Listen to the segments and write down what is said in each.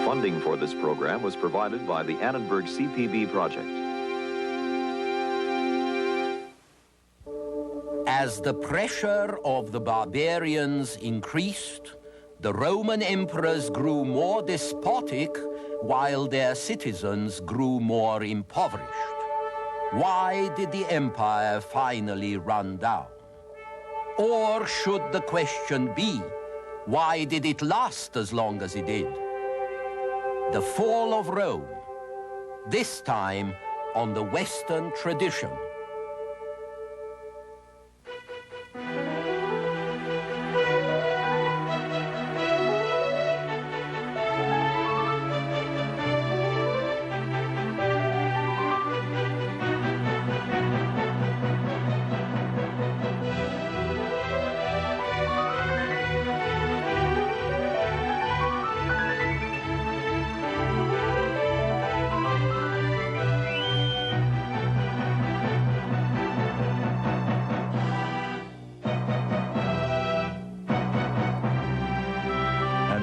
Funding for this program was provided by the Annenberg CPB project. As the pressure of the barbarians increased, the Roman emperors grew more despotic while their citizens grew more impoverished. Why did the empire finally run down? Or should the question be, why did it last as long as it did? The fall of Rome, this time on the Western tradition.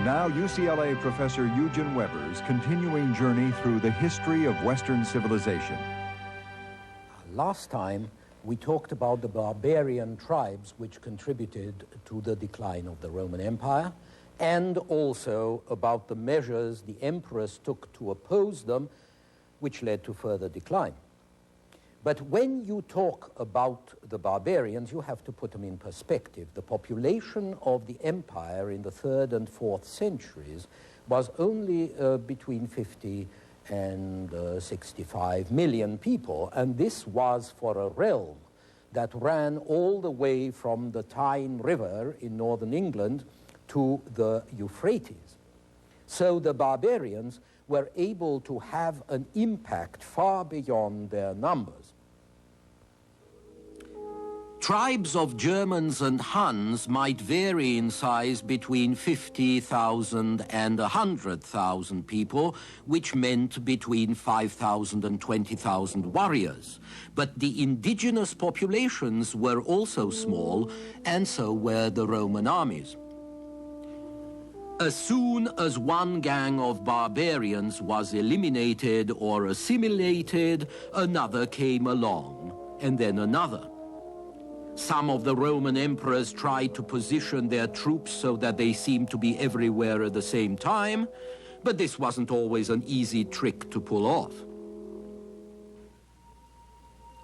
Now UCLA professor Eugen Weber's continuing journey through the history of Western civilization. Last time we talked about the barbarian tribes which contributed to the decline of the Roman Empire, and also about the measures the emperors took to oppose them, which led to further decline. But when you talk about the barbarians, you have to put them in perspective. The population of the empire in the 3rd and 4th centuries was only between 50 and 65 million people, and this was for a realm that ran all the way from the Tyne River in northern England to the Euphrates. So the barbarians were able to have an impact far beyond their numbers. Tribes of Germans and Huns might vary in size between 50,000 and 100,000 people, which meant between 5,000 and 20,000 warriors. But the indigenous populations were also small, and so were the Roman armies. As soon as one gang of barbarians was eliminated or assimilated, another came along, and then another. Some of the Roman emperors tried to position their troops so that they seemed to be everywhere at the same time, but this wasn't always an easy trick to pull off.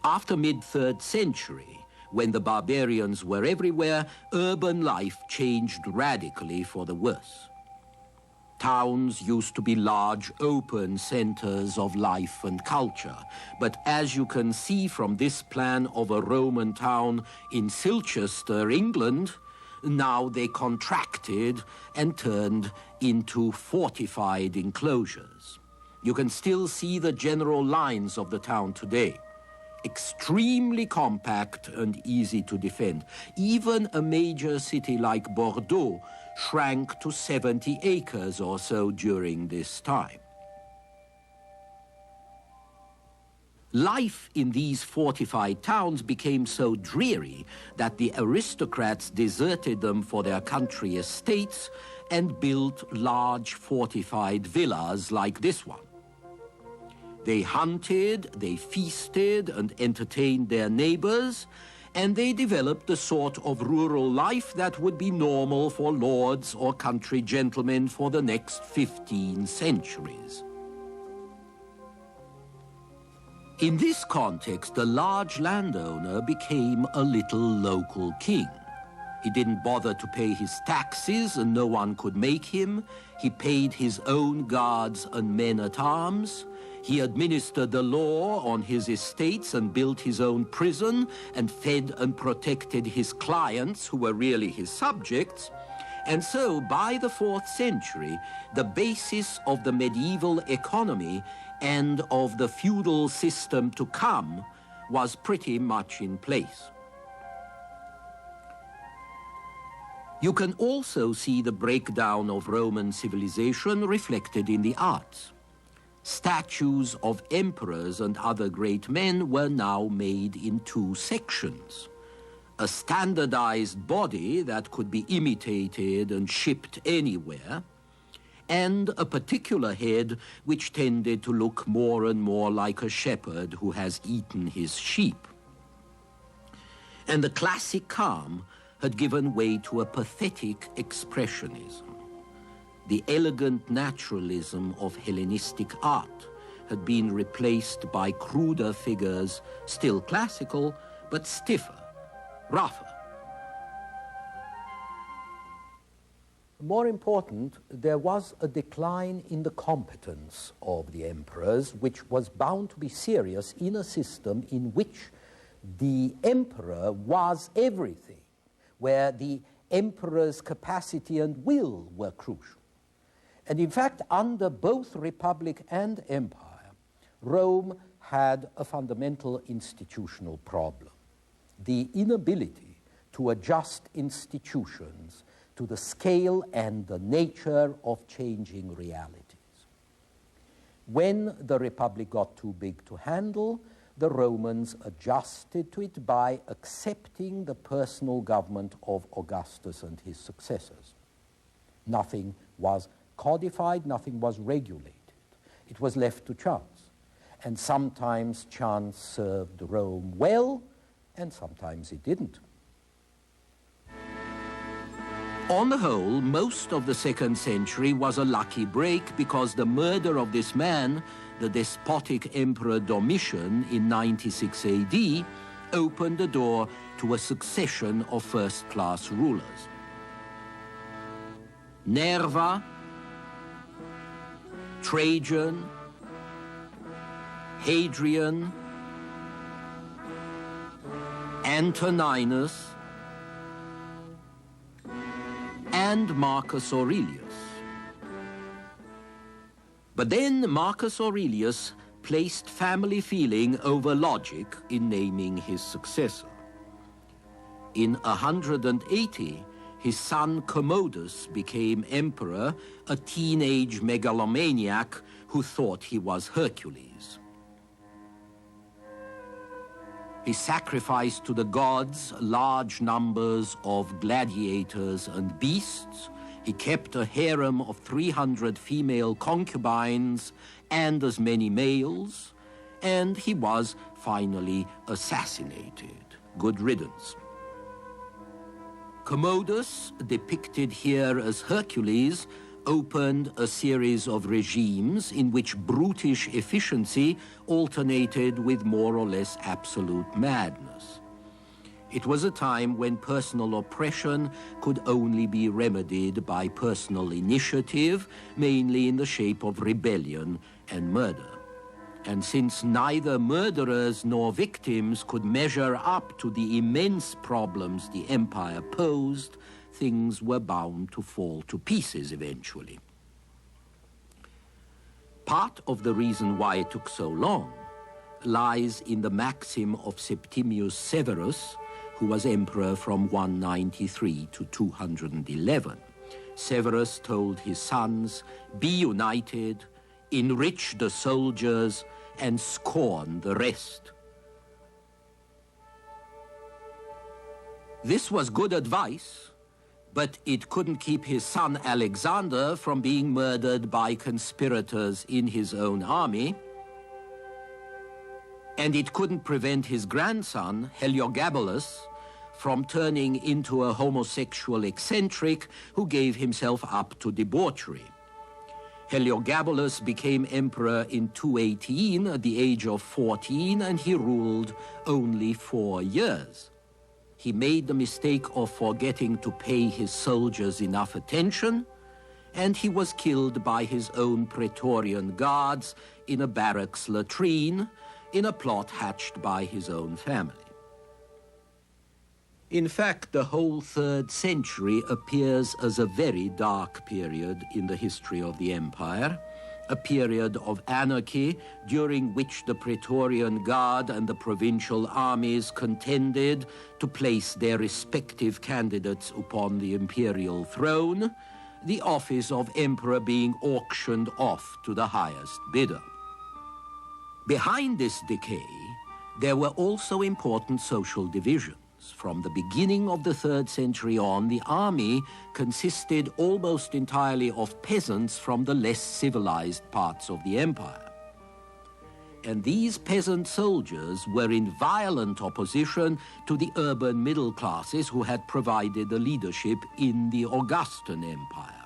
After mid-3rd century, when the barbarians were everywhere, urban life changed radically for the worse. Towns used to be large, open centers of life and culture. But as you can see from this plan of a Roman town in Silchester, England, now they contracted and turned into fortified enclosures. You can still see the general lines of the town today. Extremely compact and easy to defend. Even a major city like Bordeaux shrank to 70 acres or so during this time. Life in these fortified towns became so dreary that the aristocrats deserted them for their country estates and built large fortified villas like this one. They hunted, they feasted and entertained their neighbors, and they developed the sort of rural life that would be normal for lords or country gentlemen for the next 15 centuries. In this context, the large landowner became a little local king. He didn't bother to pay his taxes, and no one could make him. He paid his own guards and men-at-arms. He administered the law on his estates and built his own prison and fed and protected his clients, who were really his subjects. And so, by the 4th century, the basis of the medieval economy and of the feudal system to come was pretty much in place. You can also see the breakdown of Roman civilization reflected in the arts. Statues of emperors and other great men were now made in two sections. a standardized body that could be imitated and shipped anywhere, and a particular head which tended to look more and more like a shepherd who has eaten his sheep. And the classic calm had given way to a pathetic expressionism. The elegant naturalism of Hellenistic art had been replaced by cruder figures, still classical, but stiffer, rougher. More important, there was a decline in the competence of the emperors, which was bound to be serious in a system in which the emperor was everything, where the emperor's capacity and will were crucial. And in fact, under both Republic and Empire, Rome had a fundamental institutional problem: the inability to adjust institutions to the scale and the nature of changing realities. When the Republic got too big to handle, the Romans adjusted to it by accepting the personal government of Augustus and his successors. Nothing was codified, nothing was regulated. It was left to chance. And sometimes chance served Rome well, and sometimes it didn't. On the whole, most of the 2nd century was a lucky break, because the murder of this man, the despotic Emperor Domitian, in 96 AD, opened the door to a succession of first-class rulers. Nerva, Trajan, Hadrian, Antoninus, and Marcus Aurelius. But then Marcus Aurelius placed family feeling over logic in naming his successor. In 180, his son Commodus became emperor, a teenage megalomaniac who thought he was Hercules. He sacrificed to the gods large numbers of gladiators and beasts. He kept a harem of 300 female concubines and as many males, and he was finally assassinated. Good riddance. Commodus, depicted here as Hercules, opened a series of regimes in which brutish efficiency alternated with more or less absolute madness. It was a time when personal oppression could only be remedied by personal initiative, mainly in the shape of rebellion and murder. And since neither murderers nor victims could measure up to the immense problems the empire posed, things were bound to fall to pieces eventually. Part of the reason why it took so long lies in the maxim of Septimius Severus, who was emperor from 193 to 211. Severus told his sons, "Be united, enrich the soldiers, and scorn the rest." This was good advice, but it couldn't keep his son Alexander from being murdered by conspirators in his own army, and it couldn't prevent his grandson, Heliogabalus, from turning into a homosexual eccentric who gave himself up to debauchery. Heliogabalus became emperor in 218 at the age of 14, and he ruled only 4 years. He made the mistake of forgetting to pay his soldiers enough attention, and he was killed by his own Praetorian guards in a barracks latrine, in a plot hatched by his own family. In fact, the whole 3rd century appears as a very dark period in the history of the empire, a period of anarchy during which the Praetorian Guard and the provincial armies contended to place their respective candidates upon the imperial throne, the office of emperor being auctioned off to the highest bidder. Behind this decay, there were also important social divisions. From the beginning of the 3rd century on, the army consisted almost entirely of peasants from the less civilized parts of the empire. And these peasant soldiers were in violent opposition to the urban middle classes who had provided the leadership in the Augustan Empire.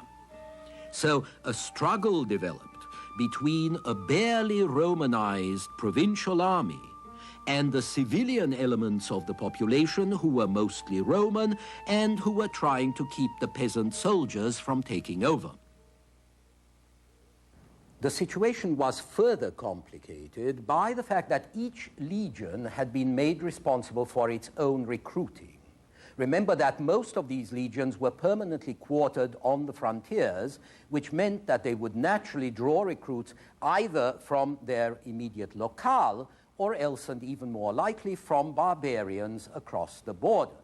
So a struggle developed between a barely Romanized provincial army and the civilian elements of the population who were mostly Roman and who were trying to keep the peasant soldiers from taking over. The situation was further complicated by the fact that each legion had been made responsible for its own recruiting. Remember that most of these legions were permanently quartered on the frontiers, which meant that they would naturally draw recruits either from their immediate locale or else, and even more likely, from barbarians across the borders.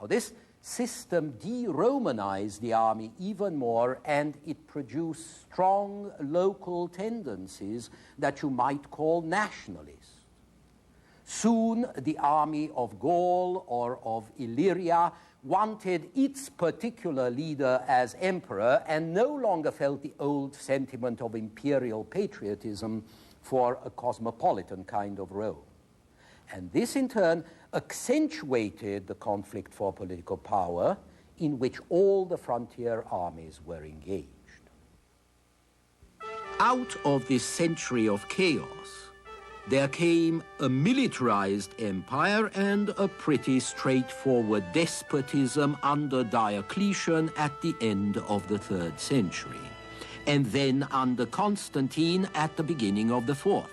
Now, this system de-Romanized the army even more, and it produced strong local tendencies that you might call nationalist. Soon, the army of Gaul or of Illyria wanted its particular leader as emperor and no longer felt the old sentiment of imperial patriotism for a cosmopolitan kind of Rome. And this, in turn, accentuated the conflict for political power in which all the frontier armies were engaged. Out of this century of chaos, there came a militarized empire and a pretty straightforward despotism under Diocletian at the end of the 3rd century, and then under Constantine at the beginning of the 4th.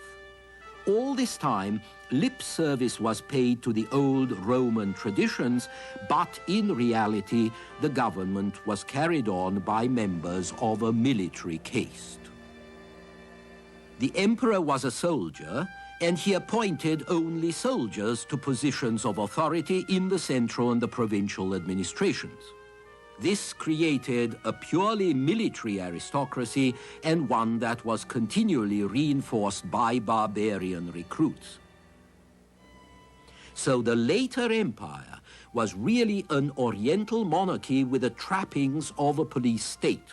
All this time, lip service was paid to the old Roman traditions, but in reality, the government was carried on by members of a military caste. The emperor was a soldier, and he appointed only soldiers to positions of authority in the central and the provincial administrations. This created a purely military aristocracy and one that was continually reinforced by barbarian recruits. So the later empire was really an oriental monarchy with the trappings of a police state,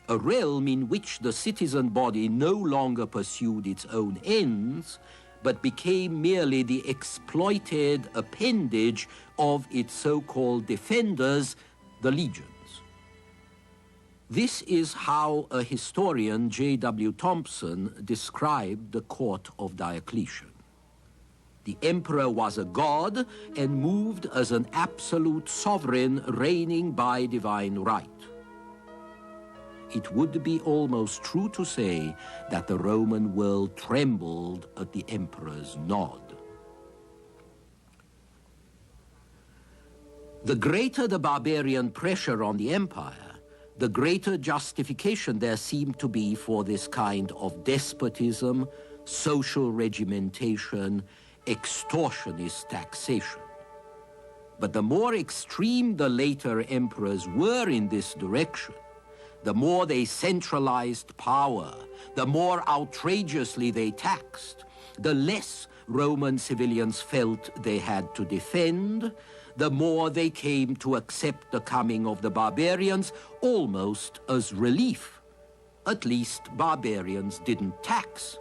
a realm in which the citizen body no longer pursued its own ends, but became merely the exploited appendage of its so-called defenders, the legions. This is how a historian, J.W. Thompson, described the court of Diocletian. The emperor was a god and moved as an absolute sovereign reigning by divine right. It would be almost true to say that the Roman world trembled at the emperor's nod. The greater the barbarian pressure on the empire, the greater justification there seemed to be for this kind of despotism, social regimentation, extortionist taxation. But the more extreme the later emperors were in this direction, the more they centralized power, the more outrageously they taxed, the less Roman civilians felt they had to defend, the more they came to accept the coming of the barbarians almost as relief. At least barbarians didn't tax.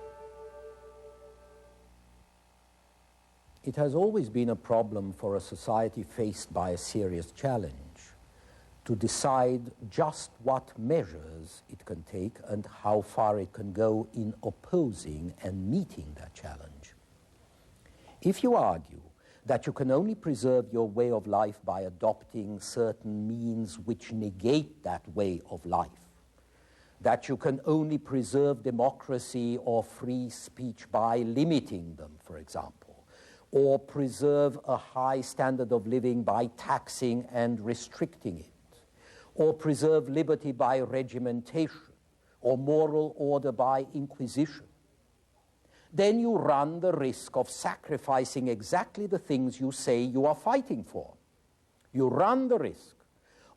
It has always been a problem for a society faced by a serious challenge to decide just what measures it can take and how far it can go in opposing and meeting that challenge. If you argue that you can only preserve your way of life by adopting certain means which negate that way of life, that you can only preserve democracy or free speech by limiting them, for example, or preserve a high standard of living by taxing and restricting it, or preserve liberty by regimentation, or moral order by inquisition, then you run the risk of sacrificing exactly the things you say you are fighting for. You run the risk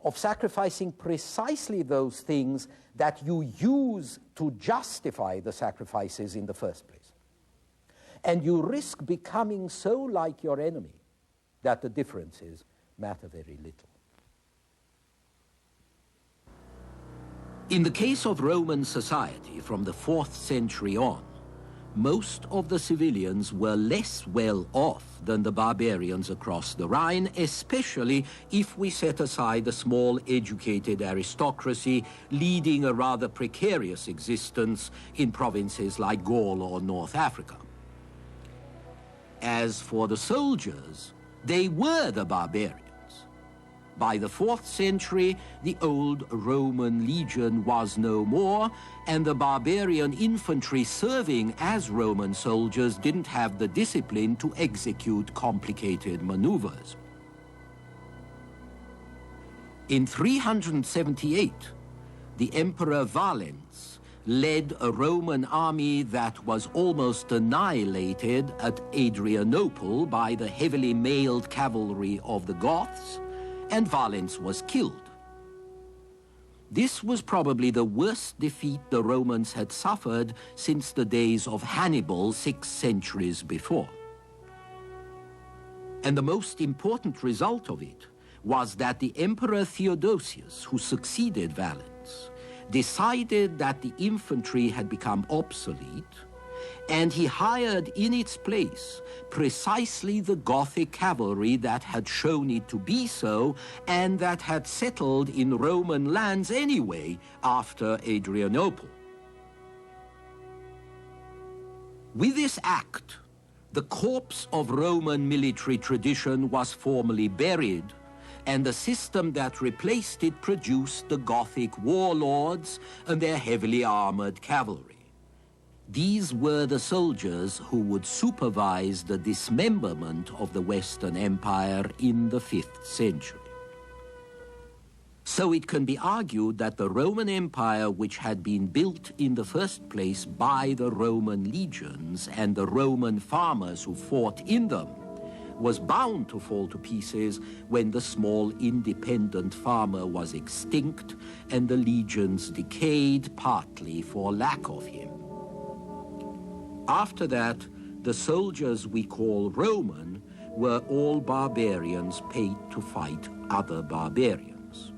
of sacrificing precisely those things that you use to justify the sacrifices in the first place. And you risk becoming so like your enemy that the differences matter very little. In the case of Roman society from the 4th century on, most of the civilians were less well off than the barbarians across the Rhine, especially if we set aside the small educated aristocracy leading a rather precarious existence in provinces like Gaul or North Africa. As for the soldiers, they were the barbarians. By the 4th century, the old Roman legion was no more, and the barbarian infantry serving as Roman soldiers didn't have the discipline to execute complicated maneuvers. In 378, the Emperor Valens led a Roman army that was almost annihilated at Adrianople by the heavily mailed cavalry of the Goths, and Valens was killed. This was probably the worst defeat the Romans had suffered since the days of Hannibal 6 centuries before. And the most important result of it was that the Emperor Theodosius, who succeeded Valens, decided that the infantry had become obsolete, and he hired in its place precisely the Gothic cavalry that had shown it to be so and that had settled in Roman lands anyway after Adrianople. With this act, the corpse of Roman military tradition was formally buried, and the system that replaced it produced the Gothic warlords and their heavily armored cavalry. These were the soldiers who would supervise the dismemberment of the Western Empire in the 5th century. So it can be argued that the Roman Empire, which had been built in the first place by the Roman legions and the Roman farmers who fought in them, was bound to fall to pieces when the small independent farmer was extinct and the legions decayed partly for lack of him. After that, the soldiers we call Roman were all barbarians paid to fight other barbarians.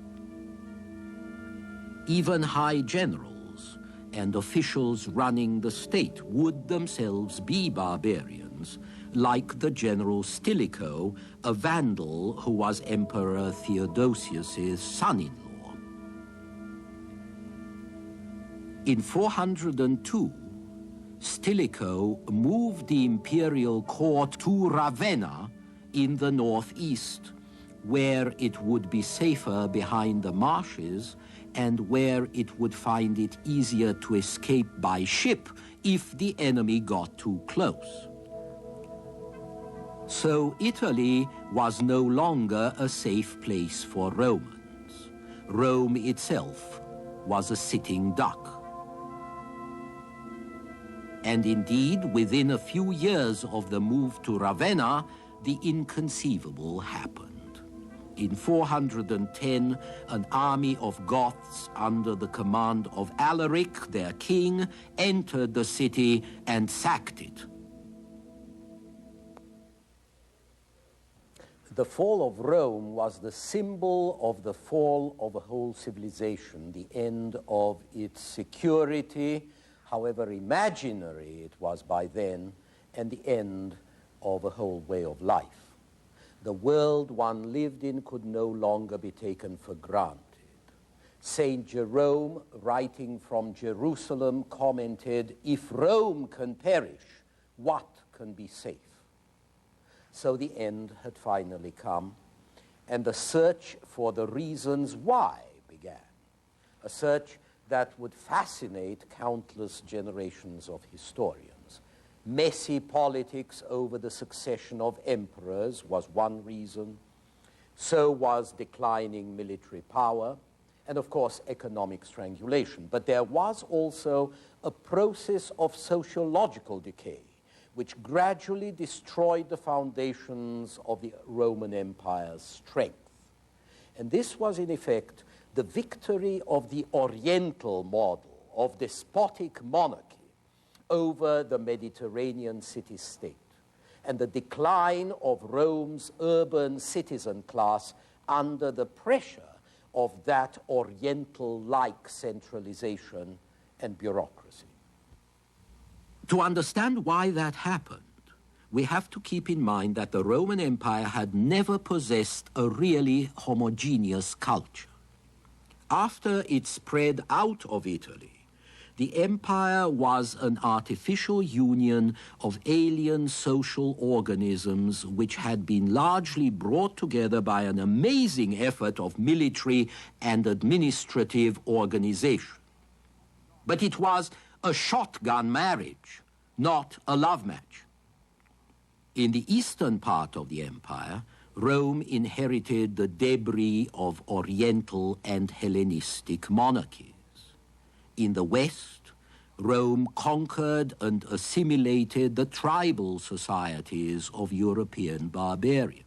Even high generals and officials running the state would themselves be barbarians, like the general Stilicho, a Vandal who was Emperor Theodosius's son-in-law. In 402, Stilicho moved the imperial court to Ravenna in the northeast, where it would be safer behind the marshes and where it would find it easier to escape by ship if the enemy got too close. So Italy was no longer a safe place for Romans. Rome itself was a sitting duck. And indeed, within a few years of the move to Ravenna, the inconceivable happened. In 410, an army of Goths under the command of Alaric, their king, entered the city and sacked it. The fall of Rome was the symbol of the fall of a whole civilization, the end of its security, however imaginary it was by then, and the end of a whole way of life. The world one lived in could no longer be taken for granted. Saint Jerome, writing from Jerusalem, commented, "If Rome can perish, what can be safe?" So the end had finally come, and the search for the reasons why began, a search that would fascinate countless generations of historians. Messy politics over the succession of emperors was one reason. So was declining military power, and of course economic strangulation. But there was also a process of sociological decay, which gradually destroyed the foundations of the Roman Empire's strength. And this was in effect the victory of the Oriental model of despotic monarchy over the Mediterranean city-state. and the decline of Rome's urban citizen class under the pressure of that Oriental-like centralization and bureaucracy. To understand why that happened, we have to keep in mind that the Roman Empire had never possessed a really homogeneous culture. After it spread out of Italy, the empire was an artificial union of alien social organisms which had been largely brought together by an amazing effort of military and administrative organization. But it was a shotgun marriage, not a love match. In the eastern part of the empire, Rome inherited the debris of Oriental and Hellenistic monarchies. In the west, Rome conquered and assimilated the tribal societies of European barbarians.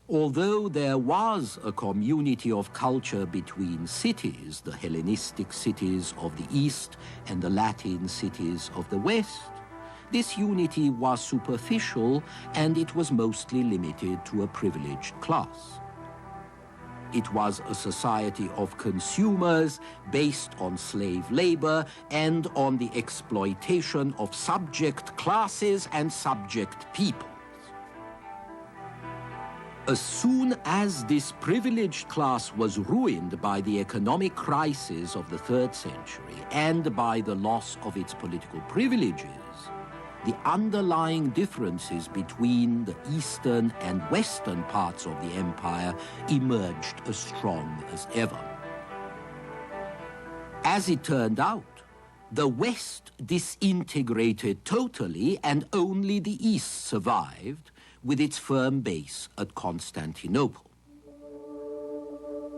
Although there was a community of culture between cities, the Hellenistic cities of the east and the Latin cities of the west, this unity was superficial and it was mostly limited to a privileged class. It was a society of consumers based on slave labor and on the exploitation of subject classes and subject peoples. As soon as this privileged class was ruined by the economic crisis of the 3rd century and by the loss of its political privileges, the underlying differences between the eastern and western parts of the empire emerged as strong as ever. As it turned out, the West disintegrated totally and only the East survived with its firm base at Constantinople.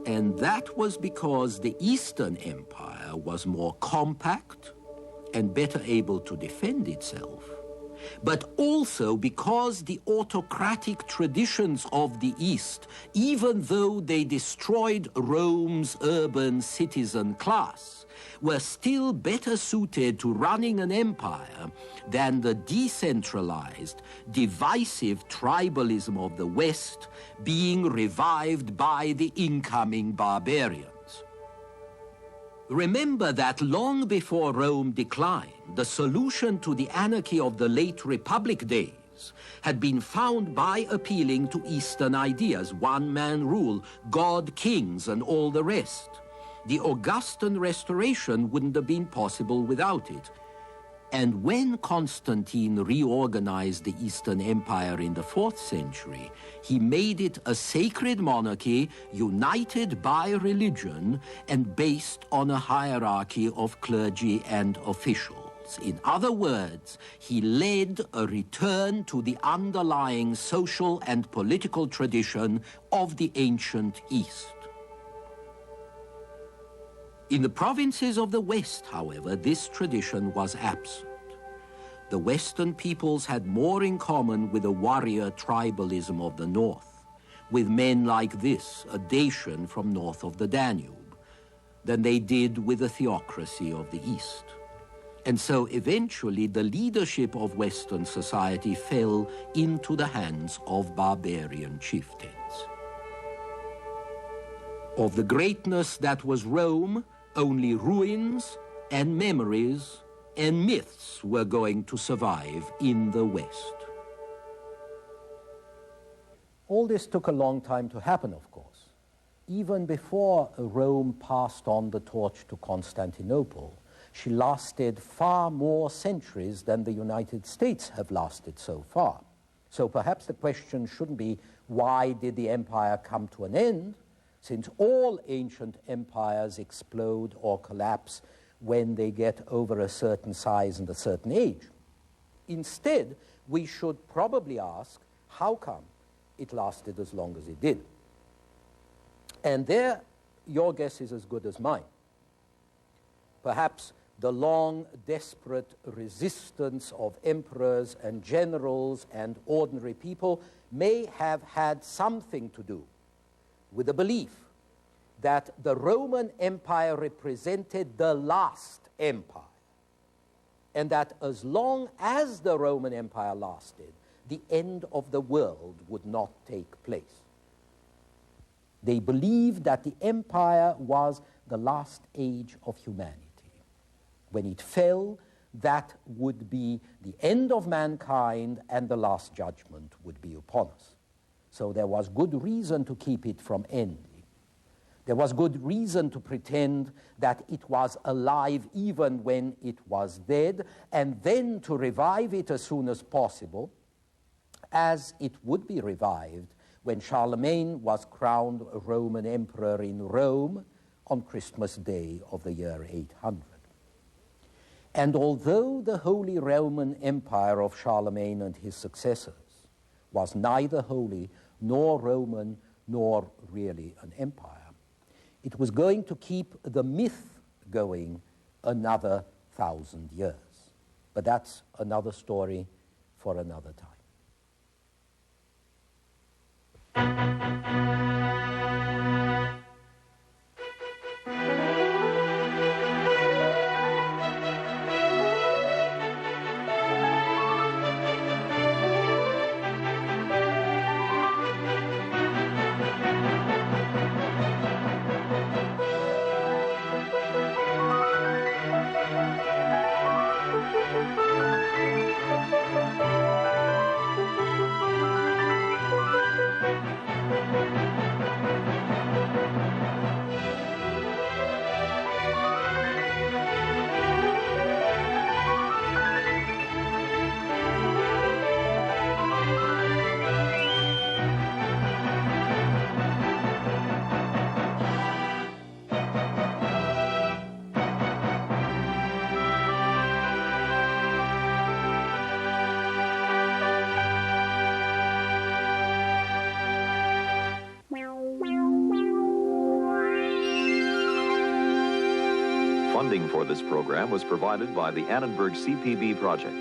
And that was because the Eastern Empire was more compact and better able to defend itself, but also because the autocratic traditions of the East, even though they destroyed Rome's urban citizen class, were still better suited to running an empire than the decentralized, divisive tribalism of the West being revived by the incoming barbarians. Remember that long before Rome declined, the solution to the anarchy of the late Republic days had been found by appealing to Eastern ideas, one-man rule, god kings, and all the rest. The Augustan restoration wouldn't have been possible without it. And when Constantine reorganized the Eastern Empire in the 4th century, he made it a sacred monarchy united by religion and based on a hierarchy of clergy and officials. In other words, he led a return to the underlying social and political tradition of the ancient East. In the provinces of the West, however, this tradition was absent. The Western peoples had more in common with the warrior tribalism of the North, with men like this, a Dacian from north of the Danube, than they did with the theocracy of the East. And so eventually the leadership of Western society fell into the hands of barbarian chieftains. Of the greatness that was Rome, only ruins and memories and myths were going to survive in the West. All this took a long time to happen, of course. Even before Rome passed on the torch to Constantinople, she lasted far more centuries than the United States have lasted so far. So perhaps the question shouldn't be, why did the empire come to an end? Since all ancient empires explode or collapse when they get over a certain size and a certain age. Instead, we should probably ask, how come it lasted as long as it did? And there, your guess is as good as mine. Perhaps the long, desperate resistance of emperors and generals and ordinary people may have had something to do with the belief that the Roman Empire represented the last empire, and that as long as the Roman Empire lasted, the end of the world would not take place. They believed that the empire was the last age of humanity. When it fell, that would be the end of mankind and the last judgment would be upon us. So there was good reason to keep it from ending. There was good reason to pretend that it was alive even when it was dead, and then to revive it as soon as possible, as it would be revived when Charlemagne was crowned a Roman emperor in Rome on Christmas Day of the year 800. And although the Holy Roman Empire of Charlemagne and his successors was neither holy nor Roman nor really an empire, it was going to keep the myth going another 1,000 years. But that's another story for another time. Funding for this program was provided by the Annenberg CPB project.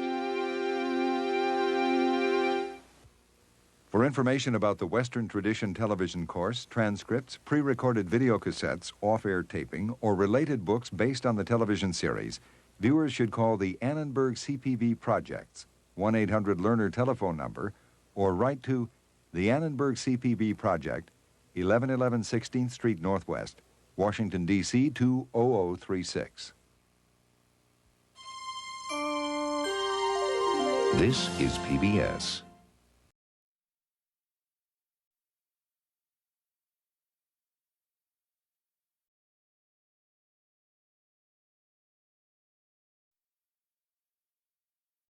For information about the Western Tradition television course, transcripts, pre-recorded video cassettes, off-air taping, or related books based on the television series, viewers should call the Annenberg CPB Projects 1-800-LEARNER telephone number, or write to the Annenberg CPB Project, 1111 16th Street Northwest, Washington, D.C. 20036. This is PBS.